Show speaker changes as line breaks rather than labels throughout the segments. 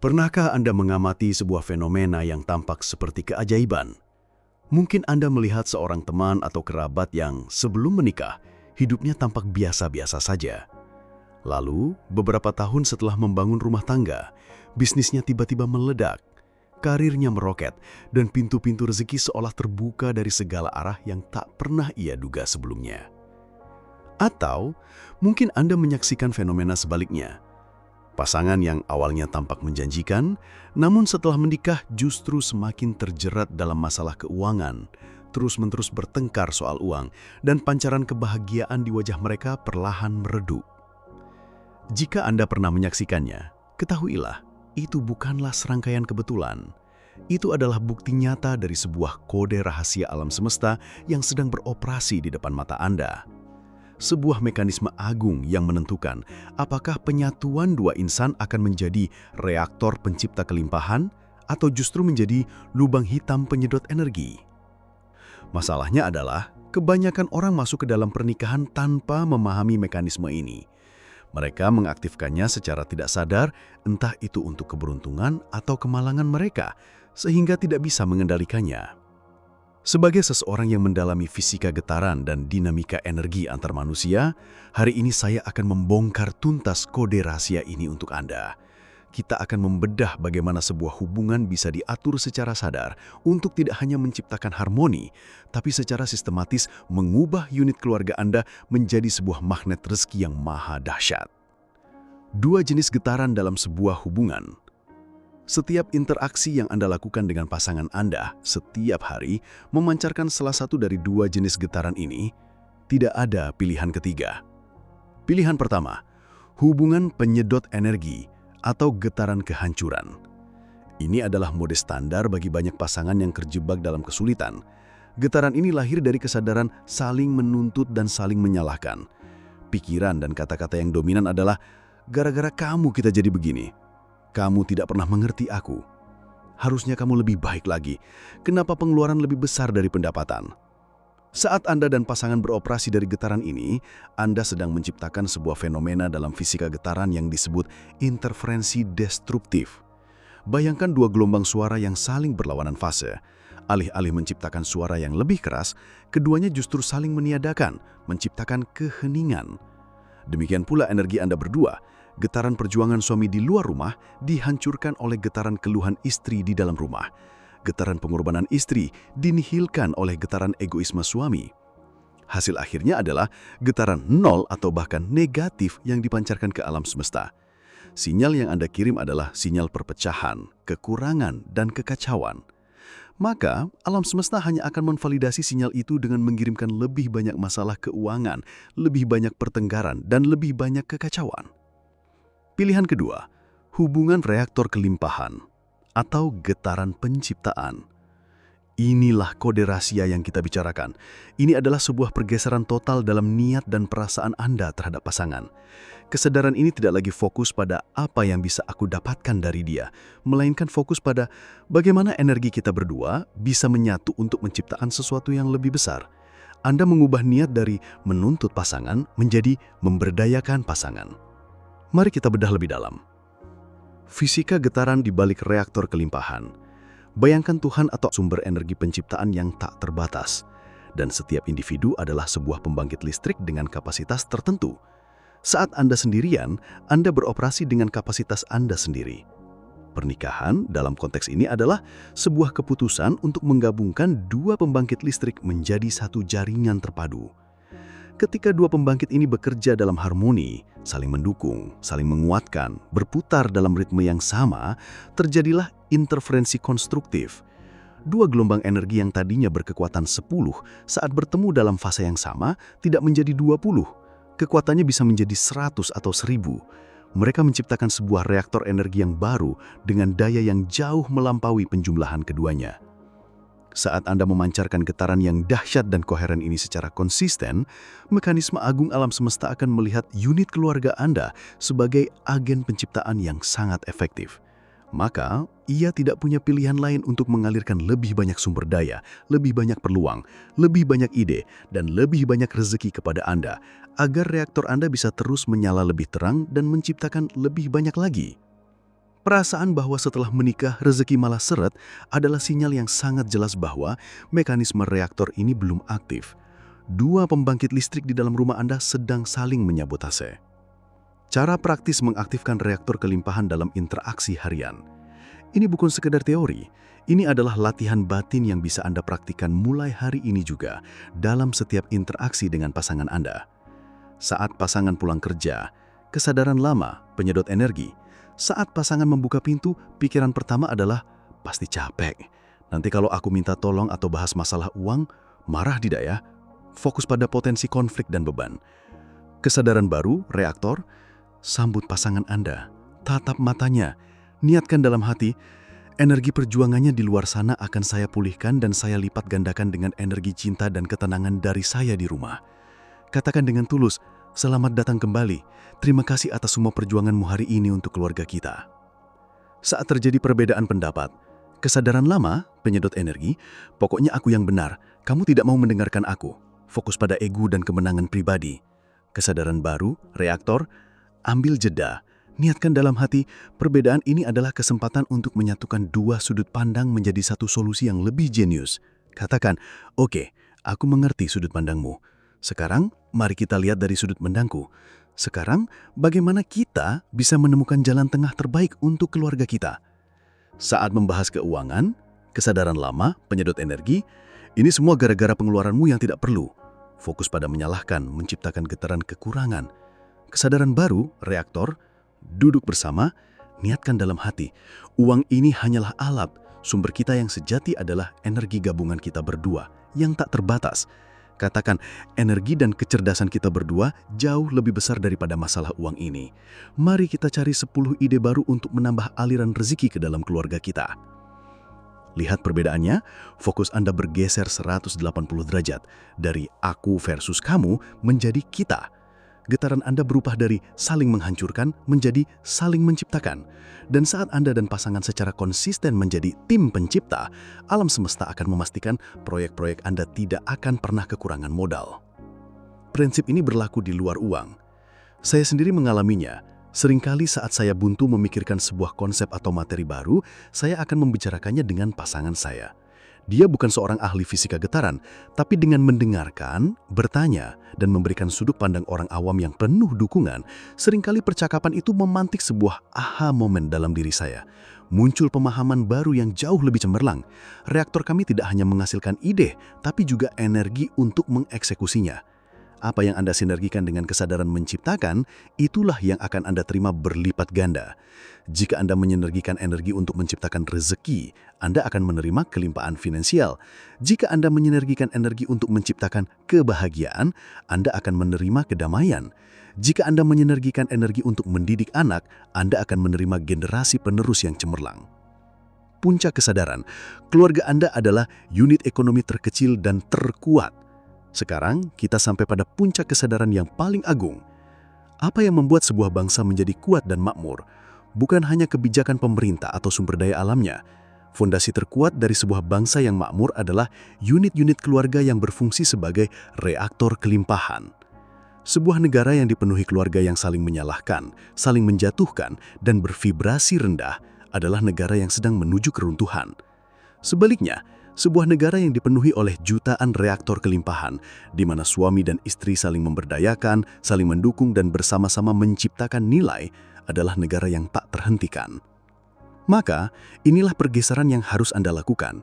Pernahkah Anda mengamati sebuah fenomena yang tampak seperti keajaiban? Mungkin Anda melihat seorang teman atau kerabat yang sebelum menikah, hidupnya tampak biasa-biasa saja. Lalu, beberapa tahun setelah membangun rumah tangga, bisnisnya tiba-tiba meledak, karirnya meroket, dan pintu-pintu rezeki seolah terbuka dari segala arah yang tak pernah ia duga sebelumnya. Atau, mungkin Anda menyaksikan fenomena sebaliknya. Pasangan yang awalnya tampak menjanjikan, namun setelah menikah justru semakin terjerat dalam masalah keuangan, terus-menerus bertengkar soal uang, dan pancaran kebahagiaan di wajah mereka perlahan meredup. Jika Anda pernah menyaksikannya, ketahuilah, itu bukanlah serangkaian kebetulan. Itu adalah bukti nyata dari sebuah kode rahasia alam semesta yang sedang beroperasi di depan mata Anda. Sebuah mekanisme agung yang menentukan apakah penyatuan dua insan akan menjadi reaktor pencipta kelimpahan atau justru menjadi lubang hitam penyedot energi. Masalahnya adalah kebanyakan orang masuk ke dalam pernikahan tanpa memahami mekanisme ini. Mereka mengaktifkannya secara tidak sadar, entah itu untuk keberuntungan atau kemalangan mereka, sehingga tidak bisa mengendalikannya. Sebagai seseorang yang mendalami fisika getaran dan dinamika energi antar manusia, hari ini saya akan membongkar tuntas kode rahasia ini untuk Anda. Kita akan membedah bagaimana sebuah hubungan bisa diatur secara sadar untuk tidak hanya menciptakan harmoni, tapi secara sistematis mengubah unit keluarga Anda menjadi sebuah magnet rezeki yang maha dahsyat. Dua jenis getaran dalam sebuah hubungan. Setiap interaksi yang Anda lakukan dengan pasangan Anda setiap hari memancarkan salah satu dari dua jenis getaran ini. Tidak ada pilihan ketiga. Pilihan pertama, hubungan penyedot energi atau getaran kehancuran. Ini adalah mode standar bagi banyak pasangan yang terjebak dalam kesulitan. Getaran ini lahir dari kesadaran saling menuntut dan saling menyalahkan. Pikiran dan kata-kata yang dominan adalah, "Gara-gara kamu kita jadi begini. Kamu tidak pernah mengerti aku. Harusnya kamu lebih baik lagi. Kenapa pengeluaran lebih besar dari pendapatan?" Saat Anda dan pasangan beroperasi dari getaran ini, Anda sedang menciptakan sebuah fenomena dalam fisika getaran yang disebut interferensi destruktif. Bayangkan dua gelombang suara yang saling berlawanan fase. Alih-alih menciptakan suara yang lebih keras, keduanya justru saling meniadakan, menciptakan keheningan. Demikian pula energi Anda berdua. Getaran perjuangan suami di luar rumah dihancurkan oleh getaran keluhan istri di dalam rumah. Getaran pengorbanan istri dinihilkan oleh getaran egoisme suami. Hasil akhirnya adalah getaran nol atau bahkan negatif yang dipancarkan ke alam semesta. Sinyal yang Anda kirim adalah sinyal perpecahan, kekurangan, dan kekacauan. Maka, alam semesta hanya akan memvalidasi sinyal itu dengan mengirimkan lebih banyak masalah keuangan, lebih banyak pertengkaran, dan lebih banyak kekacauan. Pilihan kedua, hubungan reaktor kelimpahan atau getaran penciptaan. Inilah kode rahasia yang kita bicarakan. Ini adalah sebuah pergeseran total dalam niat dan perasaan Anda terhadap pasangan. Kesadaran ini tidak lagi fokus pada apa yang bisa aku dapatkan dari dia, melainkan fokus pada bagaimana energi kita berdua bisa menyatu untuk menciptakan sesuatu yang lebih besar. Anda mengubah niat dari menuntut pasangan menjadi memberdayakan pasangan. Mari kita bedah lebih dalam. Fisika getaran di balik reaktor kelimpahan. Bayangkan Tuhan atau sumber energi penciptaan yang tak terbatas. Dan setiap individu adalah sebuah pembangkit listrik dengan kapasitas tertentu. Saat Anda sendirian, Anda beroperasi dengan kapasitas Anda sendiri. Pernikahan dalam konteks ini adalah sebuah keputusan untuk menggabungkan dua pembangkit listrik menjadi satu jaringan terpadu. Ketika dua pembangkit ini bekerja dalam harmoni, saling mendukung, saling menguatkan, berputar dalam ritme yang sama, terjadilah interferensi konstruktif. Dua gelombang energi yang tadinya berkekuatan 10 saat bertemu dalam fase yang sama tidak menjadi 20. Kekuatannya bisa menjadi 100 atau 1000. Mereka menciptakan sebuah reaktor energi yang baru dengan daya yang jauh melampaui penjumlahan keduanya. Saat Anda memancarkan getaran yang dahsyat dan koheren ini secara konsisten, mekanisme agung alam semesta akan melihat unit keluarga Anda sebagai agen penciptaan yang sangat efektif. Maka, ia tidak punya pilihan lain untuk mengalirkan lebih banyak sumber daya, lebih banyak peluang, lebih banyak ide, dan lebih banyak rezeki kepada Anda, agar reaktor Anda bisa terus menyala lebih terang dan menciptakan lebih banyak lagi. Perasaan bahwa setelah menikah rezeki malah seret adalah sinyal yang sangat jelas bahwa mekanisme reaktor ini belum aktif. Dua pembangkit listrik di dalam rumah Anda sedang saling menyabotase. Cara praktis mengaktifkan reaktor kelimpahan dalam interaksi harian. Ini bukan sekedar teori, ini adalah latihan batin yang bisa Anda praktikkan mulai hari ini juga dalam setiap interaksi dengan pasangan Anda. Saat pasangan pulang kerja, kesadaran lama, penyedot energi. Saat pasangan membuka pintu, pikiran pertama adalah, pasti capek. Nanti kalau aku minta tolong atau bahas masalah uang, marah tidak ya? Fokus pada potensi konflik dan beban. Kesadaran baru, reaktor, sambut pasangan Anda. Tatap matanya, niatkan dalam hati, energi perjuangannya di luar sana akan saya pulihkan dan saya lipat gandakan dengan energi cinta dan ketenangan dari saya di rumah. Katakan dengan tulus, selamat datang kembali. Terima kasih atas semua perjuanganmu hari ini untuk keluarga kita. Saat terjadi perbedaan pendapat, kesadaran lama, penyedot energi, pokoknya aku yang benar, kamu tidak mau mendengarkan aku. Fokus pada ego dan kemenangan pribadi. Kesadaran baru, reaktor, ambil jeda. Niatkan dalam hati, perbedaan ini adalah kesempatan untuk menyatukan dua sudut pandang menjadi satu solusi yang lebih jenius. Katakan, oke, aku mengerti sudut pandangmu. Sekarang, mari kita lihat dari sudut pandangku. Sekarang, bagaimana kita bisa menemukan jalan tengah terbaik untuk keluarga kita? Saat membahas keuangan, kesadaran lama, penyedot energi, ini semua gara-gara pengeluaranmu yang tidak perlu. Fokus pada menyalahkan, menciptakan getaran kekurangan. Kesadaran baru, reaktor, duduk bersama, niatkan dalam hati. Uang ini hanyalah alat, sumber kita yang sejati adalah energi gabungan kita berdua, yang tak terbatas. Katakan, energi dan kecerdasan kita berdua jauh lebih besar daripada masalah uang ini. Mari kita cari 10 ide baru untuk menambah aliran rezeki ke dalam keluarga kita. Lihat perbedaannya, fokus Anda bergeser 180 derajat. Dari aku versus kamu menjadi kita. Getaran Anda berubah dari saling menghancurkan menjadi saling menciptakan. Dan saat Anda dan pasangan secara konsisten menjadi tim pencipta, alam semesta akan memastikan proyek-proyek Anda tidak akan pernah kekurangan modal. Prinsip ini berlaku di luar uang. Saya sendiri mengalaminya. Seringkali saat saya buntu memikirkan sebuah konsep atau materi baru, saya akan membicarakannya dengan pasangan saya. Dia bukan seorang ahli fisika getaran, tapi dengan mendengarkan, bertanya, dan memberikan sudut pandang orang awam yang penuh dukungan, seringkali percakapan itu memantik sebuah aha moment dalam diri saya. Muncul pemahaman baru yang jauh lebih cemerlang. Reaktor kami tidak hanya menghasilkan ide, tapi juga energi untuk mengeksekusinya. Apa yang Anda sinergikan dengan kesadaran menciptakan, itulah yang akan Anda terima berlipat ganda. Jika Anda menyenergikan energi untuk menciptakan rezeki, Anda akan menerima kelimpahan finansial. Jika Anda menyenergikan energi untuk menciptakan kebahagiaan, Anda akan menerima kedamaian. Jika Anda menyenergikan energi untuk mendidik anak, Anda akan menerima generasi penerus yang cemerlang. Puncak kesadaran, keluarga Anda adalah unit ekonomi terkecil dan terkuat. Sekarang, kita sampai pada puncak kesadaran yang paling agung. Apa yang membuat sebuah bangsa menjadi kuat dan makmur? Bukan hanya kebijakan pemerintah atau sumber daya alamnya. Fondasi terkuat dari sebuah bangsa yang makmur adalah unit-unit keluarga yang berfungsi sebagai reaktor kelimpahan. Sebuah negara yang dipenuhi keluarga yang saling menyalahkan, saling menjatuhkan, dan bervibrasi rendah adalah negara yang sedang menuju keruntuhan. Sebaliknya, sebuah negara yang dipenuhi oleh jutaan reaktor kelimpahan, di mana suami dan istri saling memberdayakan, saling mendukung dan bersama-sama menciptakan nilai, adalah negara yang tak terhentikan. Maka, inilah pergeseran yang harus Anda lakukan.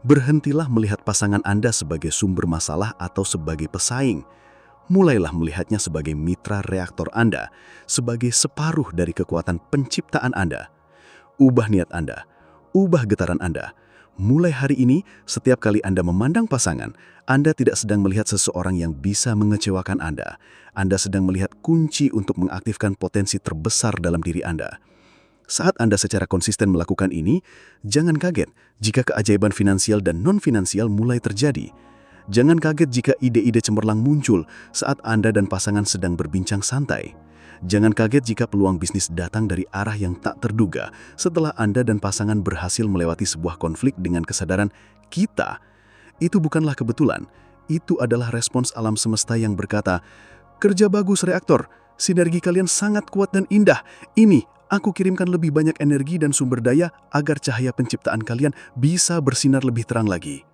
Berhentilah melihat pasangan Anda sebagai sumber masalah atau sebagai pesaing. Mulailah melihatnya sebagai mitra reaktor Anda, sebagai separuh dari kekuatan penciptaan Anda. Ubah niat Anda, ubah getaran Anda. Mulai hari ini, setiap kali Anda memandang pasangan, Anda tidak sedang melihat seseorang yang bisa mengecewakan Anda. Anda sedang melihat kunci untuk mengaktifkan potensi terbesar dalam diri Anda. Saat Anda secara konsisten melakukan ini, jangan kaget jika keajaiban finansial dan non-finansial mulai terjadi. Jangan kaget jika ide-ide cemerlang muncul saat Anda dan pasangan sedang berbincang santai. Jangan kaget jika peluang bisnis datang dari arah yang tak terduga setelah Anda dan pasangan berhasil melewati sebuah konflik dengan kesadaran kita. Itu bukanlah kebetulan, itu adalah respons alam semesta yang berkata, "Kerja bagus reaktor, sinergi kalian sangat kuat dan indah. Ini
Aku kirimkan lebih banyak energi dan sumber daya agar cahaya penciptaan kalian bisa bersinar lebih terang lagi.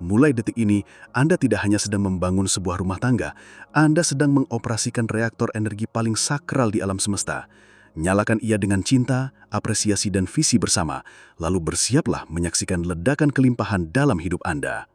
Mulai detik ini, Anda tidak hanya sedang membangun sebuah rumah tangga, Anda sedang mengoperasikan reaktor energi paling sakral di alam semesta. Nyalakan ia dengan cinta, apresiasi dan visi bersama, lalu bersiaplah menyaksikan ledakan kelimpahan dalam hidup Anda.